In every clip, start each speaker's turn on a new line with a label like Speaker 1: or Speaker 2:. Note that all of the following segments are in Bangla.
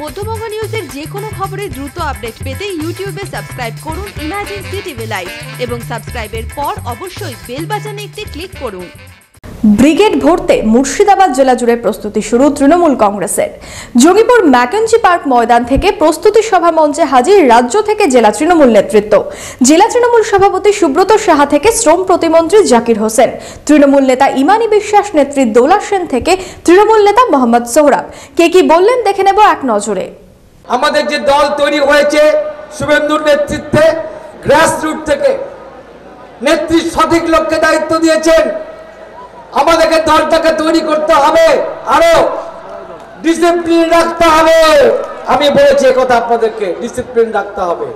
Speaker 1: মধ্যবঙ্গ নিউজের যে কোনো খবরের দ্রুত আপডেট পেতে ইউটিউবে সাবস্ক্রাইব করুন ইমার্জেন্সি টিভি লাইভ এবং সাবস্ক্রাইবের পর অবশ্যই বেল বাটনে একটি ক্লিক করুন।
Speaker 2: ব্রিগেড ভরতে মুর্শিদাবাদ জেলা জুড়ে প্রস্তুতি শুরু তৃণমূল কংগ্রেসের। জঙ্গিপুর ম্যাকেঞ্জি পার্ক ময়দান থেকে প্রস্তুতি সভা মঞ্চে হাজির রাজ্য থেকে জেলা তৃণমূল নেতৃত্ব। জেলা তৃণমূল সভাপতি সুব্রত সাহা থেকে শ্রম প্রতিমন্ত্রী জাকির হোসেন, তৃণমূল নেতা ইমানি বিশ্বাস নেত্রী দোলা সেন থেকে তৃণমূল নেতা মোহাম্মদ সোহরাব। কে কি বললেন দেখে নেব এক নজরে।
Speaker 3: আমাদের যে দল তৈরি হয়েছে শুভেন্দুর নেতৃত্বে, গ্রাসরুট থেকে নেত্রী সঠিক লোককে দায়িত্ব দিয়েছেন। আমাদেরকে দলটাকে তৈরি করতে হবে, আরো ডিসিপ্লিন রাখতে হবে। আমি বলেছি কথা, আপনাদেরকে ডিসিপ্লিন রাখতে হবে।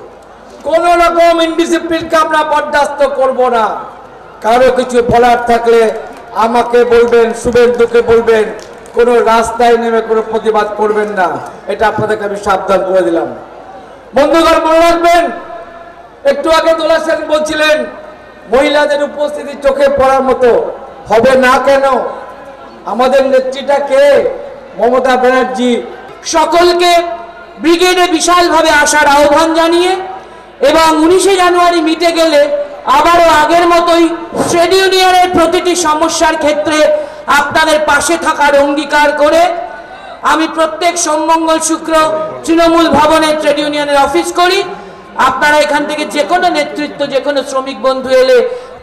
Speaker 3: কোন রকম ইনডিসিপ্লিনকে আমরা বরদাস্ত করব না। কারো কিছু বলার থাকলে আমাকে বলবেন, শুভেন্দুকে বলবেন। কোনো রাস্তায় নেমে কোনো প্রতিবাদ করবেন না, এটা আপনাদেরকে আমি সাবধান করে দিলাম। বন্ধুগণ মনে রাখবেন, একটু আগে দোলা সেন বলছিলেন মহিলাদের উপস্থিতি চোখে পড়ার মতো হবে না কেন? আমাদের নেত্রীটা কে? মমতা ব্যানার্জি।
Speaker 4: সকলকে ব্রিগেডে বিশালভাবে আসার আহ্বান জানিয়ে এবং 19শে জানুয়ারি মিটে গেলে আবারও আগের মতোই ট্রেড ইউনিয়নের প্রতিটি সমস্যার ক্ষেত্রে আপনাদের পাশে থাকার অঙ্গীকার করে আমি প্রত্যেক সোমমঙ্গল শুক্র তৃণমূল ভবনে ট্রেড ইউনিয়নের অফিস করি। আপনারা এখান থেকে যে কোনো নেতৃত্ব, যে কোনো শ্রমিক বন্ধু এলে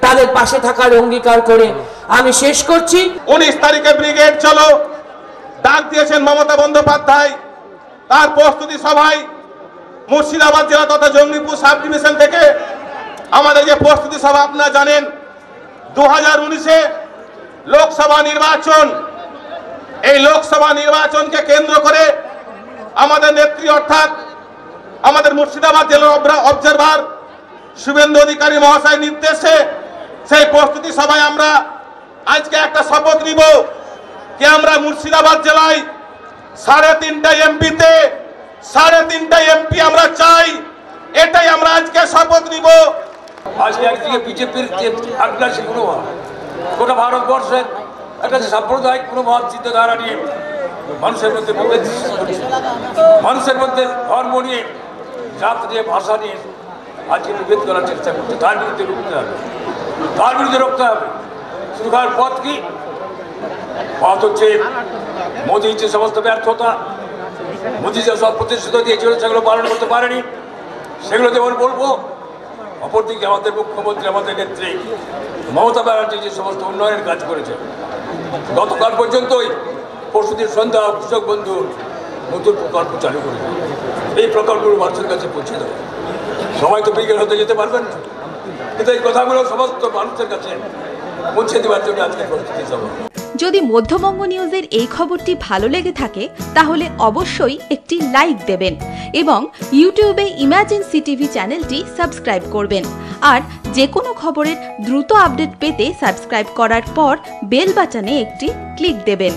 Speaker 4: তাদের পাশে থাকার অঙ্গীকার করে আমি শেষ করছি।
Speaker 5: 19 তারিখে ব্রিগেড চলো ডাক দিয়েছেন মমতা বন্দ্যোপাধ্যায়। তার প্রস্তুতি সভায় মুর্শিদাবাদ জেলা তথা জঙ্গিপুর সাব ডিভিশন থেকে আমাদের যে প্রস্তুতি সভা, আপনারা জানেন 2019-এ লোকসভা নির্বাচন, এই লোকসভা নির্বাচনকে কেন্দ্র করে আমাদের নেত্রী অর্থাৎ আমাদের মুর্শিদাবাদ জেলার অবজারভার শুভেন্দু অধিকারী মহাশয় নির্দেশে সেই প্রস্তুতি সভায় আমরা আজকে একটা শপথ নিব যে আমরা মুর্শিদাবাদ জেলায় 3.5টা এমপিতে 3.5টা এমপি আমরা চাই। এটাই আমরা আজকে শপথ নিব।
Speaker 6: আজকে একদিকে বিজেপির যে আগ্রাসী মনোভাব, গোটা ভারতবর্ষের একটা সাম্প্রদায়িক মনোভাব চিন্তাধারা নিয়ে মানুষের মধ্যে বিভেদ সৃষ্টি করছে, মানুষের মধ্যে ধর্ম নিয়ে, জাত নিয়ে, ভাষা নিয়ে আজকে বিভেদ করার চেষ্টা করছে। তার বিরুদ্ধে রুখতে হবে, তার বিরুদ্ধে রুখতে হবে। সুখার পথ কি? পথ হচ্ছে মোদীর যে সমস্ত ব্যর্থতা, মোদী যে সব প্রতিশ্রুতি দিয়েছিল সেগুলো পালন করতে পারেনি, সেগুলো যেমন বলবো। অপরদিকে আমাদের মুখ্যমন্ত্রী, আমাদের নেত্রী মমতা ব্যানার্জি যে সমস্ত উন্নয়নের কাজ করেছে, গতকাল পর্যন্তই পরশুদিন সন্ধ্যা কৃষক বন্ধু নতুন প্রকল্প চালু করেছে। এই প্রকল্পগুলো মানুষের কাছে পৌঁছে দেবে। সবাই তো ব্রিগেড হতে যেতে পারবেন না, কিন্তু এই কথাগুলো সমস্ত মানুষের কাছে পৌঁছে দেওয়ার জন্য আজকে প্রস্তুতি সভা।
Speaker 1: যদি মধ্যবঙ্গ নিউজের এই খবরটি ভালো লেগে থাকে তাহলে অবশ্যই একটি লাইক দেবেন এবং ইউটিউবে ইমার্জেন্সি টিভি চ্যানেলটি সাবস্ক্রাইব করবেন। আর যে কোনো খবরের দ্রুত আপডেট পেতে সাবস্ক্রাইব করার পর বেল বাটনে একটি ক্লিক দেবেন।